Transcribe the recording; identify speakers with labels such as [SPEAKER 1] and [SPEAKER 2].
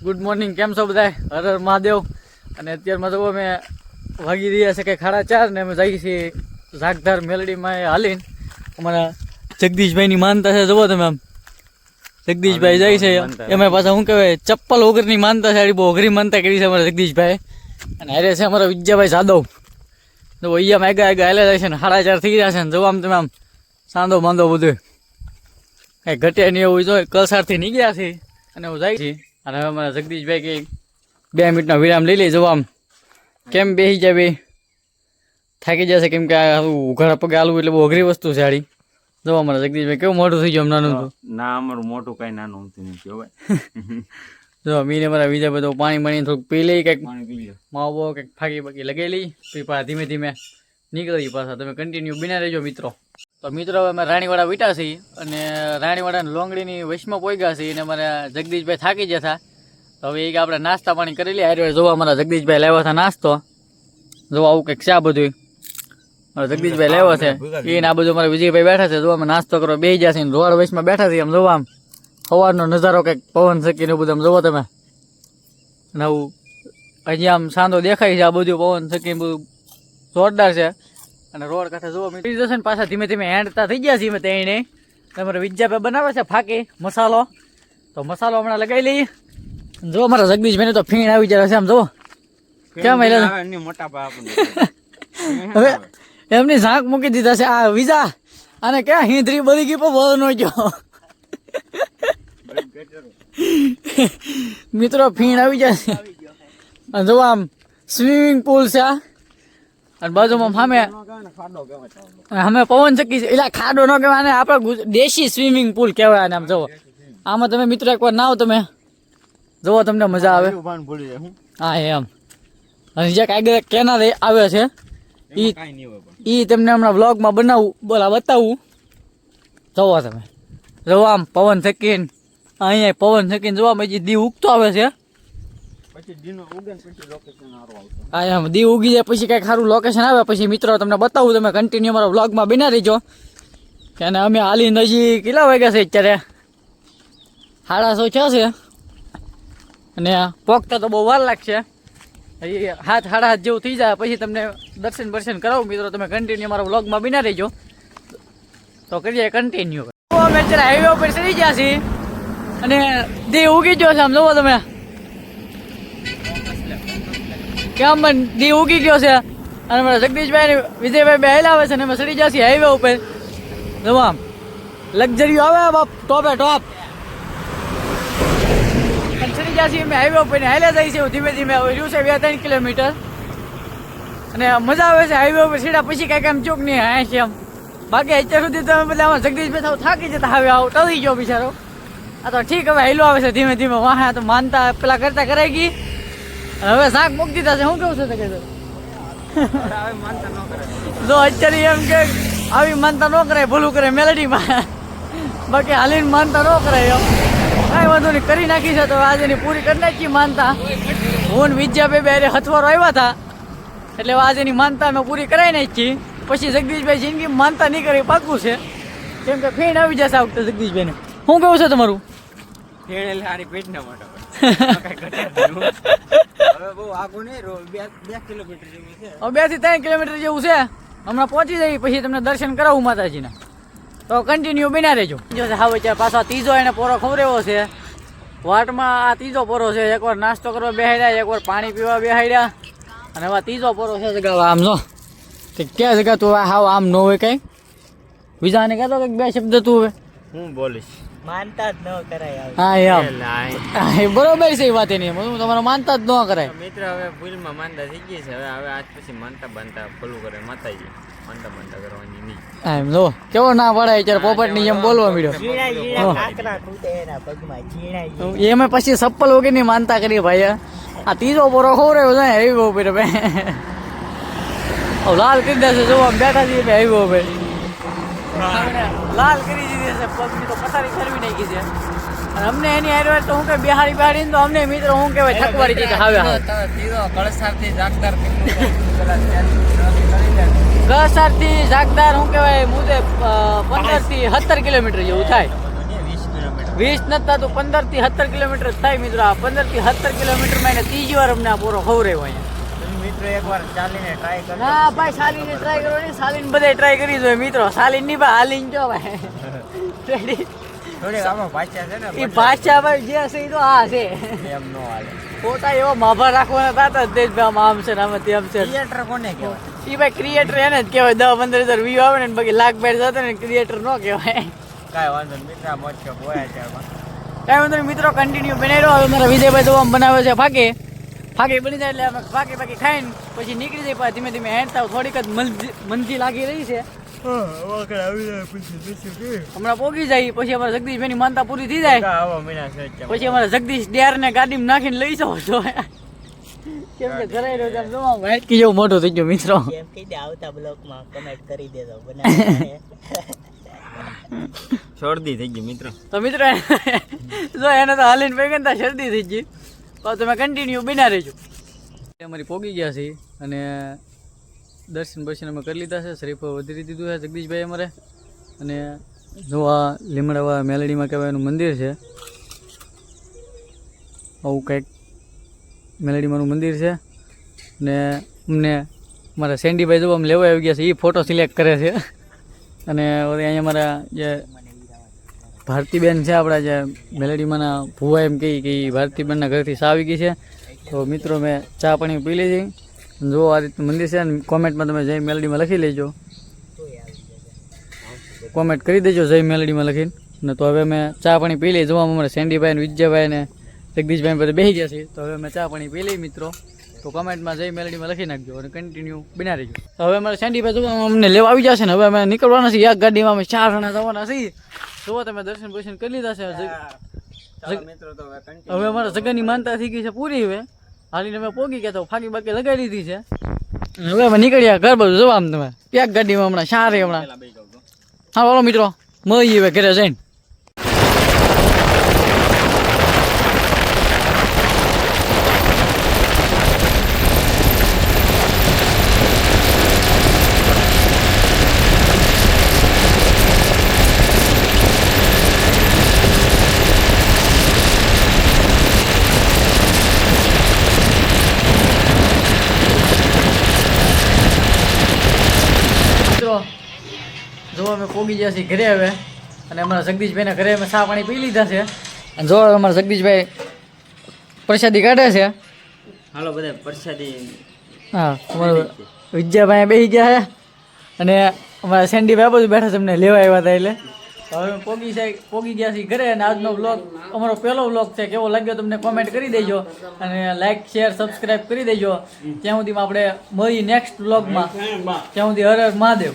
[SPEAKER 1] Good morning, કેમ છો બધા? હર હર મહાદેવ. અને અત્યારમાં તો અમે વાગી રહ્યા છે કે 4:30 ને અમે જઈએ છીએ ઝાકધાર મેલડીમાં હાલીને. અમારા જગદીશભાઈની માનતા છે, જુઓ તમે આમ જગદીશભાઈ જાય છે એમાં પાછા શું કહેવાય ચપ્પલ વગરની માનતા છે, બહુ અઘરી માનતા કરી છે અમારા જગદીશભાઈ. અને હારે છે અમારા વિજયભાઈ જાદવ. તો અહીંયા આગા આગા હાલે જાય છે ને 4:30 થઈ રહ્યા છે ને જુઓ આમ તમે આમ સાંધો બાંધો બધું કાંઈ ઘટે નહીં એવું જોઈએ. કલસારથી નીકળ્યા છે અને હું જાય છે. અને હવે અમારા જગદીશભાઈ કે 2 મિનિટનો વિરામ લઈ લઈ જવા આમ કેમ બેસી જાય બે થાકી જશે, કેમ કે આ ઉઘાડા પગે આલવું એટલે બહુ અઘરી વસ્તુ છે આડી. જો અમારા જગદીશભાઈ કેવું મોટું થઈ ગયું નાનું તો
[SPEAKER 2] ના, અમારું મોટું કઈ નાનું નથી ભાઈ.
[SPEAKER 1] જો મીને મારા બીજા બધું પાણી મળી થોડુંક પી લઈ, કંઈક
[SPEAKER 2] પાણી પી લો,
[SPEAKER 1] માવો કંઈક ફાકી બાકી લગાવી લઈ, પછી પાછા ધીમે ધીમે નીકળી પાછા. તમે કન્ટિન્યુ બિના રહેજો મિત્રો. તો મિત્રો હવે અમે રાણીવાડા વીટા છીએ અને રાણીવાડા લોંગડીની વચમાં પોગ્યા છીએ અને અમારા જગદીશભાઈ થાકી જતા. તો હવે એક આપણે નાસ્તા પાણી કરી લઈએ. હારે જોવા અમારા જગદીશભાઈ લાવ્યા હતા નાસ્તો. જો આવું કંઈક છે આ બધું મારા જગદીશભાઈ લાવ્યા છે એને. આ બધું મારા વિજયભાઈ બેઠા છે, જો અમે નાસ્તો કરવા બેસી જશે ને રોડ વચમાં બેઠા છીએ. આમ જોવા આમ સવારનો નજારો કંઈક પવન શક્કીને બધું આમ જોવો તમે. અને આવું હજી આમ સાંધો દેખાય છે, આ બધું પવન શક્કી બધું જોરદાર છે. અને રોડ કાંઠે જોવો મીઠી જશે ને પાછા ધીમે ધીમે હેન્ડતા થઈ ગયા છીએ તેને. તમારે વિજયાભાઈ બનાવે છે ફાકી મસાલો, તો મસાલો હમણાં લગાવી લઈએ. જો મારા જગદીશભાઈને તો ફીણ આવી જાય છે આમ જો કેમ
[SPEAKER 2] મોટા
[SPEAKER 1] હવે એમની ઝાંક મૂકી દીધા છે. આ વિઝા અને ક્યાં હિંદરી બધી ગઈ પણ બહુ નો ગયો મિત્રો ફીણ આવી જાય છે. અને જો આમ સ્વિમિંગ પુલ છે આ અને બાજુમાં સામે અમે પવન ચક્કી છે. એટલે ખાડો ન કહેવાય, આપણે દેશી સ્વિમિંગ પુલ કહેવાય આમ જુઓ. આમાં તમે મિત્રો એકવાર નાવ તમે જુઓ, તમને મજા આવે. હા એમ. અને જે કાંઈ કેનાલ આવે છે એ તમને હમણાં વ્લોગમાં બતાવું. જુઓ તમે જુઓ આમ પવન થકીને અહીંયા પવન થકીને જોવા પછી દી ઉગતો આવે છે. હા એમ દી ઉગી જાય પછી કંઈક સારું લોકેશન આવે પછી મિત્રો તમને બતાવું. તમે કન્ટિન્યુ મારા વ્લોગમાં બના રહીજો. કે અમે હાલીને હજી કેટલા વાગ્યા છે અત્યારે 6:30 છે અને પોગતા તો બહુ વાર લાગશે. 7:30 જેવું થઈ જાય પછી તમને દર્શન કરાવું મિત્રો. તમે કન્ટિન્યુ મારા વ્લોગમાં બના રહીજો. તો કરીએ કન્ટિન્યુ. અમે અત્યારે હાઈવે ઉપર ચડી ગયા છીએ અને દી ઉગી ગયો છે આમ જોવો તમે કેમ દી ઉગી ગયો છે. અને મારા જગદીશભાઈ વિજયભાઈ બે આવે છે અને અમે ચડી ગયા છીએ હાઈવે ઉપર. જોવો આમ લક્ઝરીઓ આવે બાપ ટોપે ટોપ. ચડી ગયા છીએ અમે હાઈવે ઉપર ને હાલ્યા જાય છે ધીમે ધીમે. હવે રહ્યું છે 2-3 કિલોમીટર અને મજા આવે છે હાઈવે ઉપર સીડા પછી કાંઈક આમ ચોક નહીં હા છે એમ. બાકી અત્યાર સુધી તમે બધા આમાં જગદીશભાઈ થાવ થાકી જતા હવે આવું ટળી ગયો બિચારો. આ તો ઠીક હવે હાઈલો આવે છે ધીમે ધીમે. વાહ તો માનતા પેલા કરતા કરાઈ ગઈ અને હવે શાક મૂકી દીધા છે. શું કેવું છે કે જો અત્યારે એમ કે આવી માનતા ન કરાય, ભૂલું કરે મેલડીમાં. બાકી હાલીને માનતા ન કરાય એમ કાંઈ વાંધો નહીં, કરી નાખી છે. તો આજે એની પૂરી કરી નાખી માનતા. હું વિજયાભાઈ બે હથવારો આવ્યા હતા એટલે આજે એની માનતા અમે પૂરી કરાવી નાખી. પછી જગદીશભાઈ જિંદગી માનતા નહીં કરી પાકું છે, કેમ કે ફેણ આવી જશે આ વખતે જગદીશભાઈને. શું કેવું છે તમારું? હવે 2 થી 3 કિલોમીટર જેવું છે. હમણાં પહોંચી જઈએ પછી તમને દર્શન કરાવું માતાજીના. તો કન્ટિન્યુ બના રહેજો. હવે ચાર પાછા ત્રીજો એને પોરો ખવડાવ્યો છે વાટમાં. આ ત્રીજો પોરો છે. એકવાર નાસ્તો કરવા બેહાડ્યા, એકવાર પાણી પીવા બેહાડ્યા અને હવે ત્રીજો પોરો છે. જગા આમ જો કે ક્યાં જગા તું હાવ આમ ન હોય કઈ. બીજાને કહેતો કે 2 શબ્દ તું હવે
[SPEAKER 2] હું બોલીશ.
[SPEAKER 3] માનતા જ ન કરાય.
[SPEAKER 1] હા એમ બરોબર છે એ વાત એની. હું તમારે માનતા જ ન કરાય
[SPEAKER 2] મિત્ર. હવે ભૂલમાં માનતા થઈ ગઈ છે. હવે આજ પછી માનતા બાંધતા ભૂલું કરે માતાજી. માનતા કરવાની નહીં.
[SPEAKER 1] એમ જો કેવો ના પડાય અત્યારે પોપટ ની જેમ બોલવા મળ્યો. એમાં પછી ચપ્પલ વગર ની માનતા કરી ભાઈ. આ ત્રીજો પોરો ખવડાવ્યો છે હાઈવે ઉપર. લાલ કરી દેશે જો બેઠા છીએ હાઈવે ઉપર. લાલ કરી દીધી છે પગની તો પથારી ફેરવી નાખી છે. અને અમને એની હારવાર તો હું કે બિહારી તો અમને મિત્રો હું કહેવાય થકવાડી દીધા. હવે કળસારથી ઝાકધાર શું કહેવાય મુદે 15 થી 17 કિલોમીટર જેવું થાય. 20 નથી થતું 15 થી 17 કિલોમીટર થાય મિત્રો. આ 15 થી 17 કિલોમીટરમાં એને ત્રીજી વાર અમને આ પૂરો ખવડાવ્યો અહીંયા.
[SPEAKER 3] તમે મિત્રો એકવાર ચાલીને ટ્રાય કરો.
[SPEAKER 1] ના ભાઈ સાલીને ટ્રાય કરો ને, સાલીને બધાય ટ્રાય કરી જોઈએ મિત્રો. સાલીન ની ભાઈ હાલીને જો ભાઈ રેડી.
[SPEAKER 3] થોડીક આમાં ભાષા છે ને
[SPEAKER 1] એ ભાષા ભાઈ જે છે એ તો આ છે.
[SPEAKER 3] એમ નો હાલે.
[SPEAKER 1] પોતા એવો માભા રાખવાના તાતા જ દેશ ભાઈ આમ છે ને આમ તેમ છે.
[SPEAKER 3] થિયેટર કોને કહેવાય?
[SPEAKER 1] એ ભાઈ ક્રિએટર એને જ કહેવાય. 10-15 હજાર વ્યૂ આવે ને બાકી લાખ બેડ જતા ને ક્રિએટર ન કહેવાય.
[SPEAKER 3] કાંઈ વાંધો નહીં મિત્ર, મોજ શોખ હોય અત્યારમાં.
[SPEAKER 1] કાંઈ વાંધો નહીં મિત્રો, કન્ટિન્યુ બનાવી રહ્યો. હવે મારા વિજયભાઈ તો આમ બનાવે છે ફાકે બની જાય એટલે અમે ફાકે ખાઈને પછી નીકળી જાય. પાછા ધીમે ધીમે હેંડતા થોડીક જ મંજી લાગી રહી છે. હમણાં પોગી જાય પછી અમારા જગદીશભાઈની માનતા પૂરી થઈ જાય પછી અમારા જગદીશ ડેર ને ગાડીમાં નાખીને લઈ જાવ છો. કેમ કે ઘરે રહ્યો તેમ જોવા વાટકી જેવું મોટું થઈ ગયું મિત્રો.
[SPEAKER 3] એમ કહી દે આવતા બ્લોકમાં કમેન્ટ કરી દેજો બનાવીને.
[SPEAKER 2] શરદી થઈ ગઈ મિત્ર.
[SPEAKER 1] તો મિત્રો જો એને તો હાલીને ભેગા ને શરદી થઈ ગઈ. તો તમે કન્ટિન્યુ બિના રહેજો. અમારી પોગી ગયા છે અને દર્શન અમે કરી લીધા છે. શરીફ વધારી દીધું છે જગદીશભાઈ અમારે. અને જો આ લીમડાવા મેલડીમાં કહેવાય એનું મંદિર છે. આવું કંઈક મેલડીમાંનું મંદિર છે. ને અમને મારા સેન્ડીભાઈ જો આમ લેવા આવી ગયા છે. એ ફોટો સિલેક્ટ કરે છે. અને અહીંયા મારા જે ભારતીબેન છે આપણા જે મેલડીમાંના ભુવા એમ કહી કે ભારતીબેનના ઘરથી ચા આવી ગઈ છે. તો મિત્રો મેં ચા પાણી પી લીધી. જો આ રીતનું મંદિર છે ને કોમેન્ટમાં તમે જય મેલડીમાં લખી લેજો. કોમેન્ટ કરી દેજો જય મેલડીમાં લખીને. ને તો હવે મેં ચા પાણી પી લઈ. જોવામાં અમારે સેન્ડીભાઈ ને વિજયભાઈ ને જગદીશભાઈ બધા બેસી ગયા છે. તો હવે મેં ચા પાણી પી લઈ મિત્રો. તો કમેન્ટમાં જય મેલડીમાં લખી નાખજો અને કન્ટિન્યુ બના રહીજો. હવે અમારે સેન્ડીભાઈ જોવા અમને લેવા આવી જશે ને હવે અમે નીકળવાના છીએ. એક ગાડીમાં અમે 4 જણા જવાના છીએ. જુઓ તમે દર્શન કરી લીધા છે. હવે અમારા જગાની માનતા થઈ ગઈ છે પૂરી. હવે હાલીને અમે પોગી ગયા તો ફાકી બાકી લગાવી દીધી છે. હવે અમે નીકળ્યા ઘર બાજુ જોવા આમ તમે એક ગાડીમાં હમણાં 4 હમણાં. હા બોલો મિત્રો મળીએ હવે ઘરે જઈને. જો અમે પોગી ગયા છીએ ઘરે હવે. અને અમારા જગદીશભાઈના ઘરે અમે ચા પાણી પી લીધા છે. અને જો અમારા જગદીશભાઈ પ્રસાદી કાઢે છે.
[SPEAKER 2] હાલો બધા પ્રસાદી.
[SPEAKER 1] હા અમારા વિજયાભાઈ બેસી ગયા છે. અને અમારા સેન્ડીભાઈ બધું બેઠા છે અમને લેવા આવ્યા હતા એટલે. હવે પોગી ગયા છીએ ઘરે. અને આજનો વ્લોગ અમારો પહેલો વ્લોગ છે. કેવો લાગ્યો તમને કોમેન્ટ કરી દેજો. અને લાઇક શેર સબસ્ક્રાઈબ કરી દેજો. ત્યાં સુધીમાં આપણે મળીએ નેક્સ્ટ વ્લોગમાં. ત્યાં સુધી હર હર મહાદેવ.